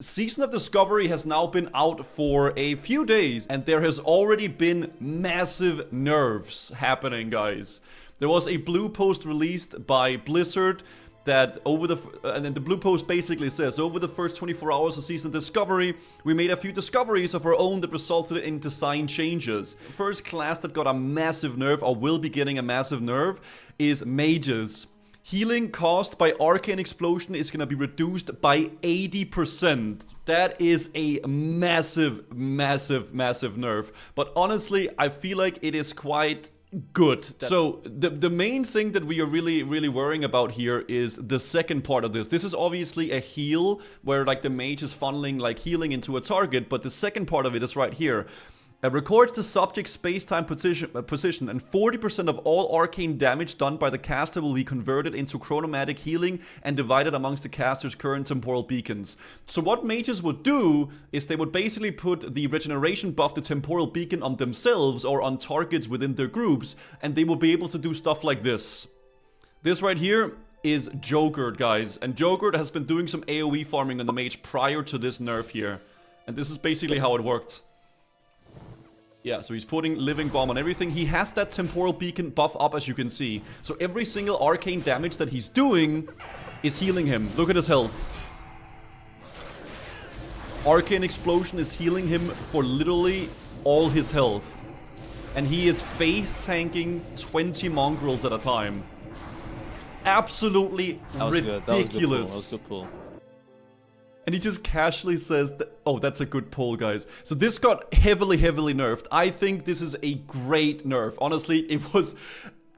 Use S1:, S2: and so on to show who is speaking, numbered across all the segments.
S1: Season of Discovery has now been out for a few days, and there has already been massive nerfs happening, guys. There was a blue post released by Blizzard that and then the blue post basically says, over the first 24 hours of Season of Discovery, we made a few discoveries of our own that resulted in design changes. The first class that got a massive nerf, or will be getting a massive nerf, is Mages. Healing caused by Arcane Explosion is going to be reduced by 80%. That is a massive, massive, massive nerf. But honestly, I feel like it is quite good. So the main thing that we are really worrying about here is the second part of this. This is obviously a heal where like the mage is funneling like healing into a target, but the second part of it is right here. It records the subject's space-time position, and 40% of all arcane damage done by the caster will be converted into chronomatic healing and divided amongst the caster's current temporal beacons. So what mages would do is they would basically put the regeneration buff, the temporal beacon, on themselves or on targets within their groups, and they will be able to do stuff like this. This right here is Jogurt, guys, and Jogurt has been doing some AoE farming on the mage prior to this nerf here, and this is basically how it worked. Yeah, so he's putting Living Bomb on everything. He has that Temporal Beacon buff up, as you can see. So every single arcane damage that he's doing is healing him. Look at his health. Arcane Explosion is healing him for literally all his health. And he is face tanking 20 mongrels at a time. Absolutely ridiculous.
S2: That was good pull.
S1: And he just casually says that, oh, that's a good pull, guys. So this got heavily nerfed. I think this is a great nerf. Honestly, it was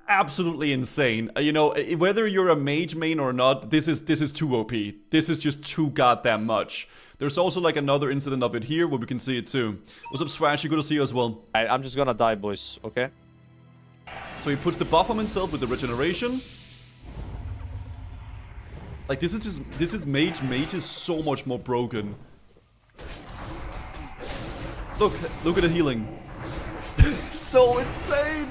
S1: absolutely insane. You know, whether you're a mage main or not, this is too OP. This is just too goddamn much. There's also like another incident of it here where we can see it too. What's up, Swash? Good to see you as well.
S2: I'm just gonna die, boys, okay?
S1: So he puts the buff on himself with the regeneration. Like, this is Mage. Mage is so much more broken. Look at the healing. So insane.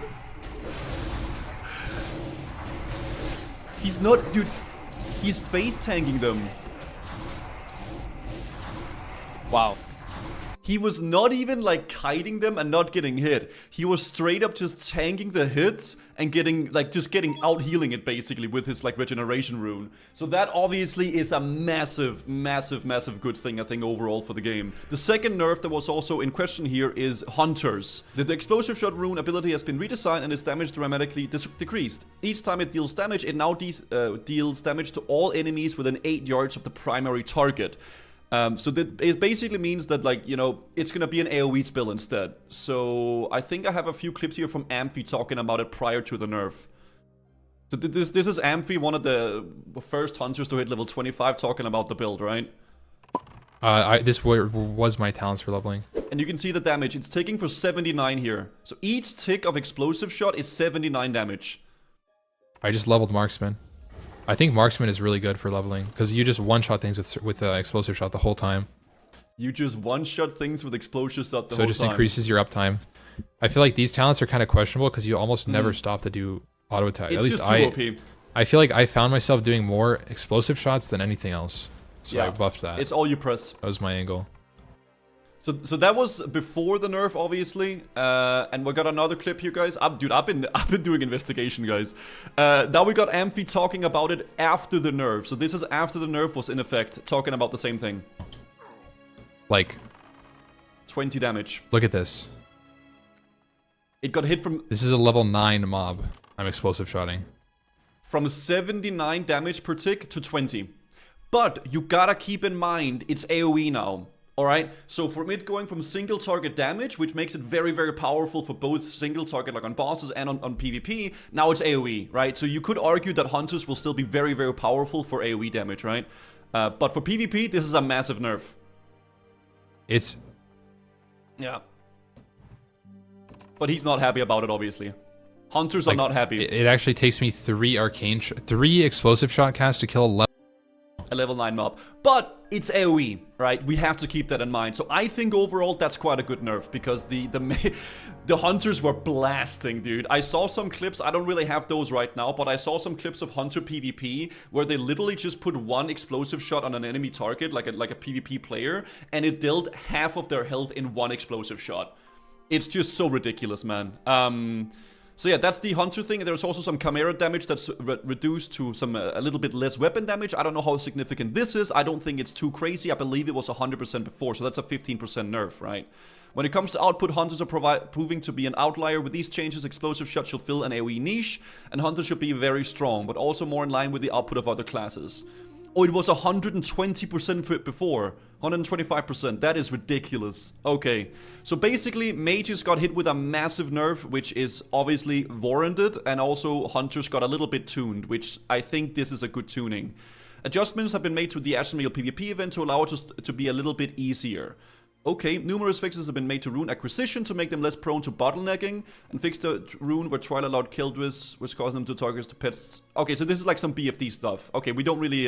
S1: He's not, dude, he's face tanking them.
S2: Wow.
S1: He was not even like kiting them and not getting hit. He was straight up just tanking the hits and getting like just getting out healing it basically with his like regeneration rune. So that obviously is a massive good thing I think overall for the game. The second nerf that was also in question here is Hunters. The explosive shot rune ability has been redesigned and its damage dramatically decreased. Each time it deals damage, it now deals damage to all enemies within 8 yards of the primary target. So that it basically means that, like, you know, it's gonna be an AoE spell instead. So I think I have a few clips here from Amphi talking about it prior to the nerf. So this is Amphi, one of the first hunters to hit level 25, talking about the build, right?
S3: This was my talents for leveling.
S1: And you can see the damage. It's ticking for 79 here. So each tick of explosive shot is 79 damage.
S3: I just leveled marksman. I think marksman is really good for leveling because you just one-shot things with explosive shot the whole time.
S1: You just one-shot things with explosive shot the whole time.
S3: So it just increases your uptime. I feel like these talents are kind of questionable because you almost never stop to do auto attack.
S1: It's
S3: At least
S1: just too OP.
S3: I feel like I found myself doing more explosive shots than anything else. So yeah, I buffed that.
S1: It's all you press.
S3: That was my angle.
S1: So that was before the nerf, obviously, and we got another clip here, guys. Dude, I've been doing investigation, guys. Now we got Amphi talking about it after the nerf. So this is after the nerf was in effect, talking about the same thing.
S3: Like
S1: 20 damage.
S3: Look at this.
S1: It got hit from.
S3: This is a level 9 mob. I'm explosive shotting.
S1: From 79 damage per tick to 20. But you gotta keep in mind it's AoE now. Alright, so from it going from single target damage, which makes it very powerful for both single target like on bosses and on PvP, now it's AoE, right? So you could argue that Hunters will still be very powerful for AoE damage, right? But for PvP, this is a massive nerf.
S3: It's...
S1: Yeah. But he's not happy about it, obviously. Hunters are not happy.
S3: It actually takes me 3 explosive shot casts to kill a level
S1: a level 9 mob. But it's AoE, right? We have to keep that in mind. So I think overall that's quite a good nerf because the hunters were blasting, dude. I saw some clips, I don't really have those right now, but I saw some clips of hunter PvP where they literally just put one explosive shot on an enemy target, like a PvP player, and it dealt half of their health in one explosive shot. It's just so ridiculous, man. So yeah, that's the hunter thing. There's also some chimera damage that's reduced to some a little bit less weapon damage. I don't know how significant this is. I don't think it's too crazy. I believe it was 100% before, so that's a 15% nerf, right? When it comes to output, hunters are proving to be an outlier. With these changes, explosive shots should fill an AoE niche, and hunters should be very strong, but also more in line with the output of other classes. Oh, it was 120% before. 125%. That is ridiculous. Okay. So basically, mages got hit with a massive nerf, which is obviously warranted. And also, hunters got a little bit tuned, which I think this is a good tuning. Adjustments have been made to the Astromeal PvP event to allow it to be a little bit easier. Okay, numerous fixes have been made to rune acquisition to make them less prone to bottlenecking, and fixed the rune where trial allowed Kildris, which caused them to target the pets. Okay, so this is like some BFD stuff. Okay, we don't really,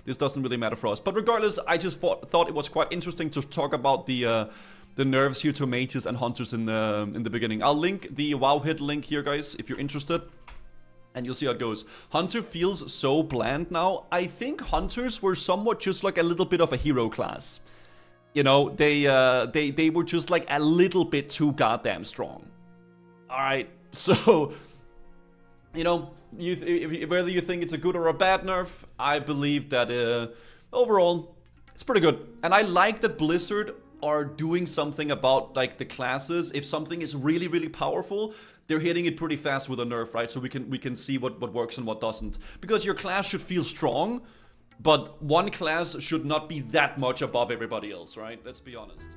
S1: this doesn't really matter for us. But regardless, I just thought it was quite interesting to talk about the nerfs here to mages and hunters in the beginning. I'll link the Wowhead link here, guys, if you're interested. And you'll see how it goes. Hunter feels so bland now. I think hunters were somewhat just like a little bit of a hero class. You know, they were just like a little bit too goddamn strong. Alright, so, you know, whether you think it's a good or a bad nerf, I believe that overall, it's pretty good. And I like that Blizzard are doing something about like the classes. If something is really, really powerful, they're hitting it pretty fast with a nerf, right? So we can see what works and what doesn't. Because your class should feel strong, but one class should not be that much above everybody else, right? Let's be honest.